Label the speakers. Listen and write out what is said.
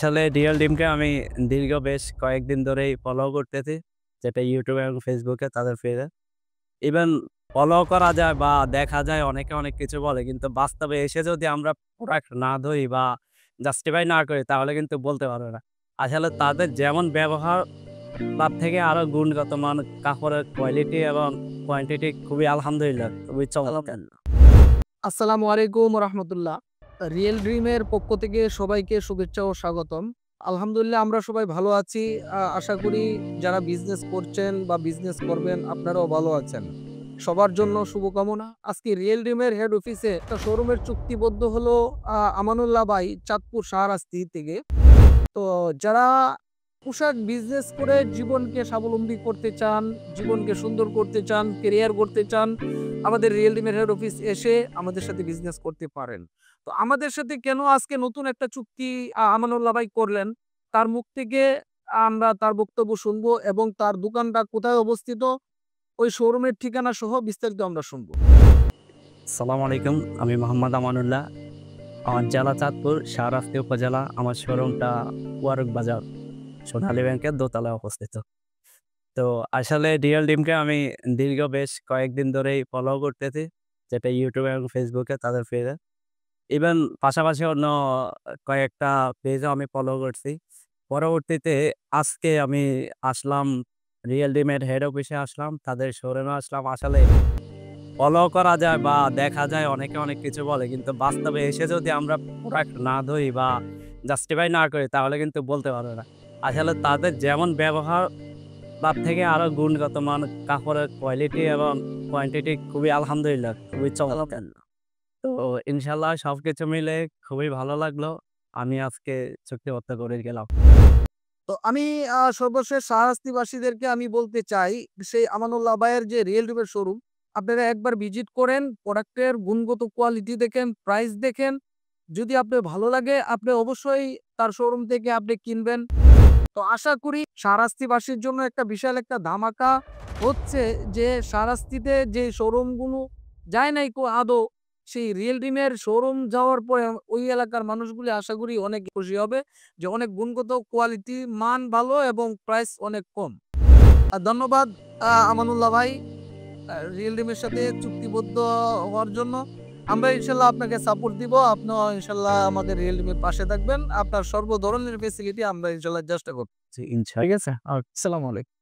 Speaker 1: আসলে রিয়েল ডিমকে আমি দীর্ঘ বেশ কয়েকদিন ধরেই ফলো করতেছি। যেটা YouTube এবং Facebook এ তাদের পেজে। ইভেন ফলো করা যায় বা দেখা যায় অনেকে অনেক কিছু বলে। কিন্তু বাস্তবে এসে যদি আমরা প্রোডাক্ট না ধরি বা জাস্টিফাই না করি তাহলে কিন্তু বলতে পারবে না। আসলে তাদের যেমন ব্যবহার তার থেকে আরো গুণগত মান, কাপড়ের কোয়ালিটি এবং কোয়ান্টিটি খুবই আলহামদুলিল্লাহ খুবই চমৎকার।
Speaker 2: আসসালামু আলাইকুম রহমতুল্লাহ। রিয়েল ড্রিমের পক্ষ থেকে সবাইকে শুভেচ্ছা ও স্বাগতম। আলহামদুলিল্লাহ আমরা সবাই ভালো আছি। আশা করি যারা বিজনেস করছেন বা বিজনেস করবেন আপনারাও ভালো আছেন। সবার জন্য শুভকামনা। আজকে রিয়েল ড্রিমের হেড অফিসে একটা শোরুমের চুক্তিবদ্ধ হলো আমানুল্লাহ ভাই চাঁদপুর শাহরাস্তি থেকে। তো যারা পোশাক বিজনেস করে জীবনকে স্বাবলম্বী করতে চান, জীবনকে সুন্দর করতে চান, কেরিয়ার করতে চান, আমাদের রিয়েল ডিমের হেড অফিস এসে আমাদের সাথে বিজনেস করতে পারেন। তো আমাদের সাথে কেন আজকে নতুন একটা চুক্তি আমানুল্লাহ ভাই করলেন, তার মুখ থেকে আমরা তার বক্তব্য শুনবো এবং তার দোকানটা কোথায় অবস্থিত, ওই শোরুমের ঠিকানা সহ বিস্তারিত আমরা শুনবো।
Speaker 1: আসসালামু আলাইকুম। আমি মোহাম্মদ আমানুল্লাহ। আমার জেলা চাঁদপুর, শাহরাস্তি উপজেলা। আমার শোরুমটা ওয়ারক বাজার, সোনালী ব্যাংকের দোতলায় অবস্থিত। তো আসলে রিয়েল ডিমকে আমি দীর্ঘ বেশ কয়েকদিন ধরেই ফলো করতেছি। যেটা YouTube এবং Facebook এ তাদের পেজে। ইভেন পাশাপাশি অন্য কয়েকটা পেজও আমি ফলো করছি। পরবর্তীতে আজকে আমি আসলাম রিয়েল ডিমের হেড অফিসে আসলাম। তাদের শোরুমে আসলাম। আসলে ফলো করা যায় বা দেখা যায় অনেকে অনেক কিছু বলে। কিন্তু বাস্তবে এসে যদি আমরা প্রোডাক্ট না ধরি বা জাস্টিফাই না করি তাহলে কিন্তু বলতে পারবে না। আসলে তাদের যেমন ব্যবহার তার থেকে আরো গুণগত মান, কাপড়ের কোয়ালিটি এবং কোয়ান্টিটি খুবই আলহামদুলিল্লাহ খুবই চমৎকার। তো ইনশাআল্লাহ সবকিছু মিলে খুবই ভালো লাগলো। আমি আজকে চুক্তিবদ্ধ করে গেলাম।
Speaker 2: তো আমি সর্বশেষ শাহরাস্তিবাসীদেরকে আমি বলতে চাই, সেই আমানুল্লাহ ভাইয়ের যে রিয়েল ডিমের শোরুম, আপনারা একবার ভিজিট করেন, প্রোডাক্টের গুণগত কোয়ালিটি দেখেন, প্রাইস দেখেন। যদি আপনার ভালো লাগে আপনি অবশ্যই তার শোরুম থেকে আপনি কিনবেন। তো আশা করি শাহরাস্তিবাসীর জন্য একটা বিশাল একটা ধামাকা হচ্ছে যে শাহরাস্তিতে যে শোরুমগুলো যায় নাই আদৌ, সেই রিয়েল ডিমের শোরুম যাওয়ার পরে ওই এলাকার মানুষগুলি আশা করি অনেক খুশি হবে যে অনেক গুণগত কোয়ালিটি মান ভালো এবং প্রাইস অনেক কম। ধন্যবাদ আমানুল্লাহ ভাই রিয়েল ডিমের সাথে চুক্তিবদ্ধ হওয়ার জন্য। আমরা ইনশাল্লাহ আপনাকে সাপোর্ট দিব। আপনিও ইনশাল্লাহ আমাদের রিয়েল ডিমের পাশে থাকবেন। আপনার সর্ব ধরনের ফেসিলিটি আমরা ইনশাল্লাহ চেষ্টা করব।
Speaker 1: জি, ইনশা
Speaker 2: ঠিক আছে? আসসালামু আলাইকুম।